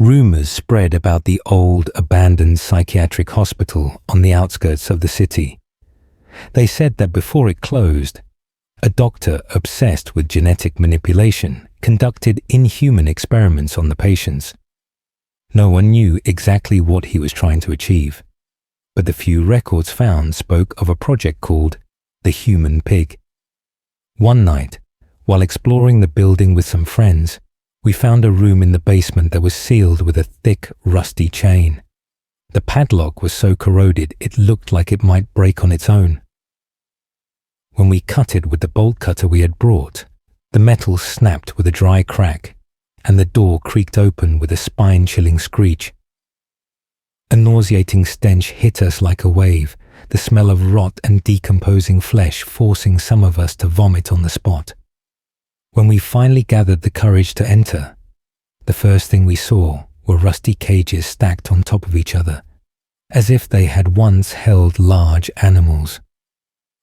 Rumors spread about the old, abandoned psychiatric hospital on the outskirts of the city. They said that before it closed, a doctor obsessed with genetic manipulation conducted inhuman experiments on the patients. No one knew exactly what he was trying to achieve, but the few records found spoke of a project called the Human Pig. One night, while exploring the building with some friends, we found a room in the basement that was sealed with a thick, rusty chain. The padlock was so corroded it looked like it might break on its own. When we cut it with the bolt cutter we had brought, the metal snapped with a dry crack, and the door creaked open with a spine-chilling screech. A nauseating stench hit us like a wave, the smell of rot and decomposing flesh forcing some of us to vomit on the spot. When we finally gathered the courage to enter, the first thing we saw were rusty cages stacked on top of each other, as if they had once held large animals.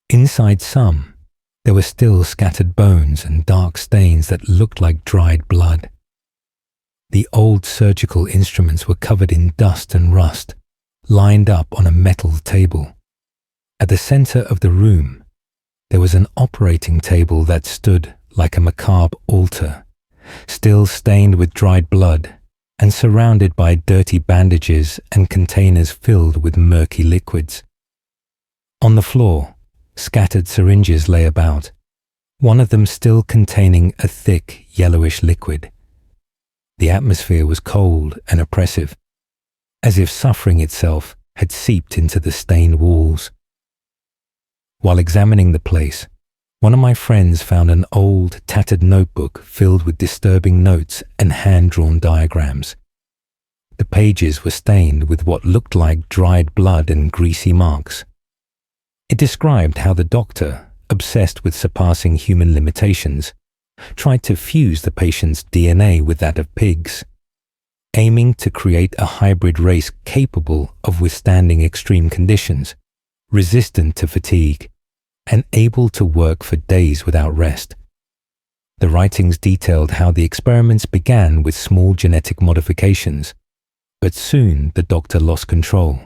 Inside some, there were still scattered bones and dark stains that looked like dried blood. The old surgical instruments were covered in dust and rust, lined up on a metal table. At the center of the room, there was an operating table that stood like a macabre altar, still stained with dried blood and surrounded by dirty bandages and containers filled with murky liquids. On the floor, scattered syringes lay about, one of them still containing a thick, yellowish liquid. The atmosphere was cold and oppressive, as if suffering itself had seeped into the stained walls. While examining the place, one of my friends found an old, tattered notebook filled with disturbing notes and hand-drawn diagrams. The pages were stained with what looked like dried blood and greasy marks. It described how the doctor, obsessed with surpassing human limitations, tried to fuse the patient's DNA with that of pigs, aiming to create a hybrid race capable of withstanding extreme conditions, resistant to fatigue, and able to work for days without rest. The writings detailed how the experiments began with small genetic modifications, but soon the doctor lost control.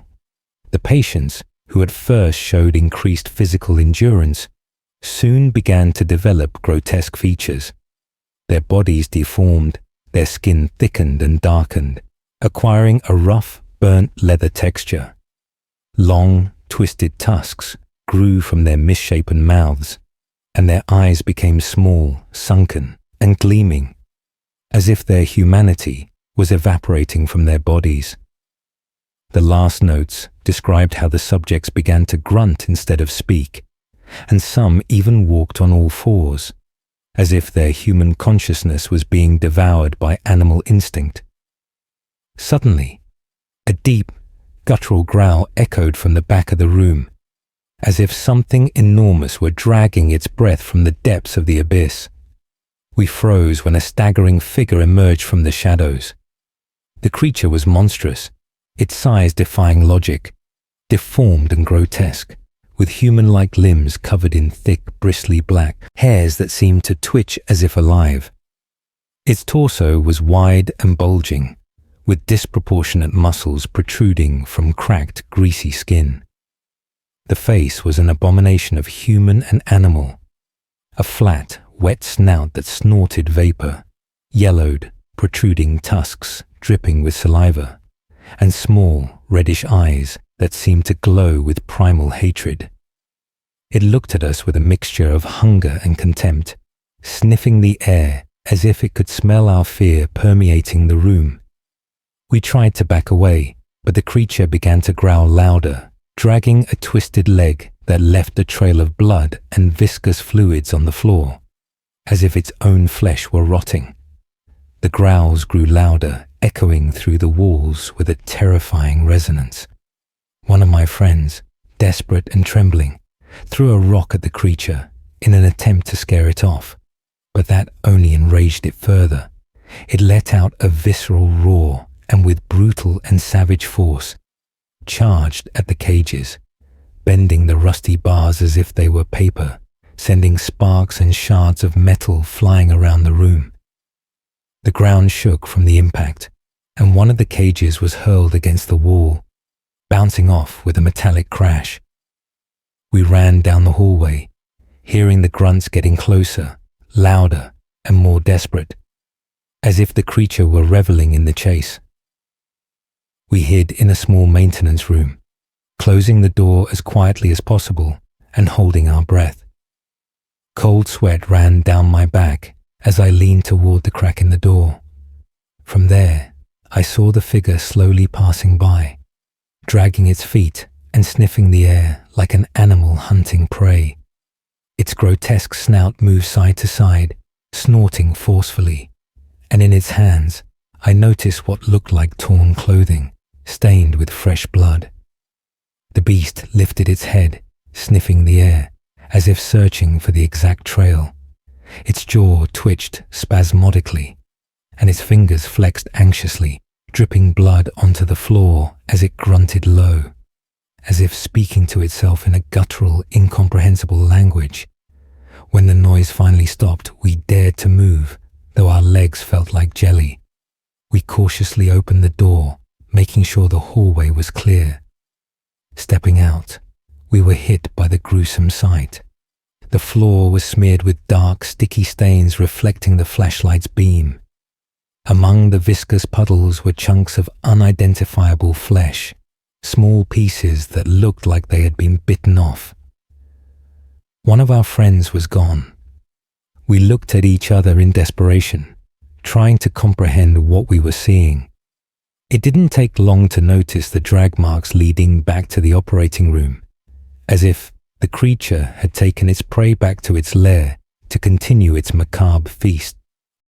The patients, who at first showed increased physical endurance, soon began to develop grotesque features. Their bodies deformed, their skin thickened and darkened, acquiring a rough, burnt leather texture. Long, twisted tusks grew from their misshapen mouths, and their eyes became small, sunken, and gleaming, as if their humanity was evaporating from their bodies. The last notes described how the subjects began to grunt instead of speak, and some even walked on all fours, as if their human consciousness was being devoured by animal instinct. Suddenly, a deep, guttural growl echoed from the back of the room, as if something enormous were dragging its breath from the depths of the abyss. We froze when a staggering figure emerged from the shadows. The creature was monstrous, its size defying logic, deformed and grotesque, with human-like limbs covered in thick, bristly black hairs that seemed to twitch as if alive. Its torso was wide and bulging, with disproportionate muscles protruding from cracked, greasy skin. The face was an abomination of human and animal, a flat, wet snout that snorted vapor, yellowed, protruding tusks dripping with saliva, and small, reddish eyes that seemed to glow with primal hatred. It looked at us with a mixture of hunger and contempt, sniffing the air as if it could smell our fear permeating the room. We tried to back away, but the creature began to growl louder, dragging a twisted leg that left a trail of blood and viscous fluids on the floor, as if its own flesh were rotting. The growls grew louder, echoing through the walls with a terrifying resonance. One of my friends, desperate and trembling, threw a rock at the creature in an attempt to scare it off, but that only enraged it further. It let out a visceral roar and with brutal and savage force charged at the cages, bending the rusty bars as if they were paper, sending sparks and shards of metal flying around the room. The ground shook from the impact, and one of the cages was hurled against the wall, bouncing off with a metallic crash. We ran down the hallway, hearing the grunts getting closer, louder, and more desperate, as if the creature were reveling in the chase. We hid in a small maintenance room, closing the door as quietly as possible and holding our breath. Cold sweat ran down my back as I leaned toward the crack in the door. From there, I saw the figure slowly passing by, dragging its feet and sniffing the air like an animal hunting prey. Its grotesque snout moved side to side, snorting forcefully, and in its hands, I noticed what looked like torn clothing, stained with fresh blood. The beast lifted its head, sniffing the air, as if searching for the exact trail. Its jaw twitched spasmodically, and its fingers flexed anxiously, dripping blood onto the floor as it grunted low, as if speaking to itself in a guttural, incomprehensible language. When the noise finally stopped, we dared to move, though our legs felt like jelly. We cautiously opened the door, making sure the hallway was clear. Stepping out, we were hit by the gruesome sight. The floor was smeared with dark, sticky stains reflecting the flashlight's beam. Among the viscous puddles were chunks of unidentifiable flesh, small pieces that looked like they had been bitten off. One of our friends was gone. We looked at each other in desperation, trying to comprehend what we were seeing. It didn't take long to notice the drag marks leading back to the operating room, as if the creature had taken its prey back to its lair to continue its macabre feast.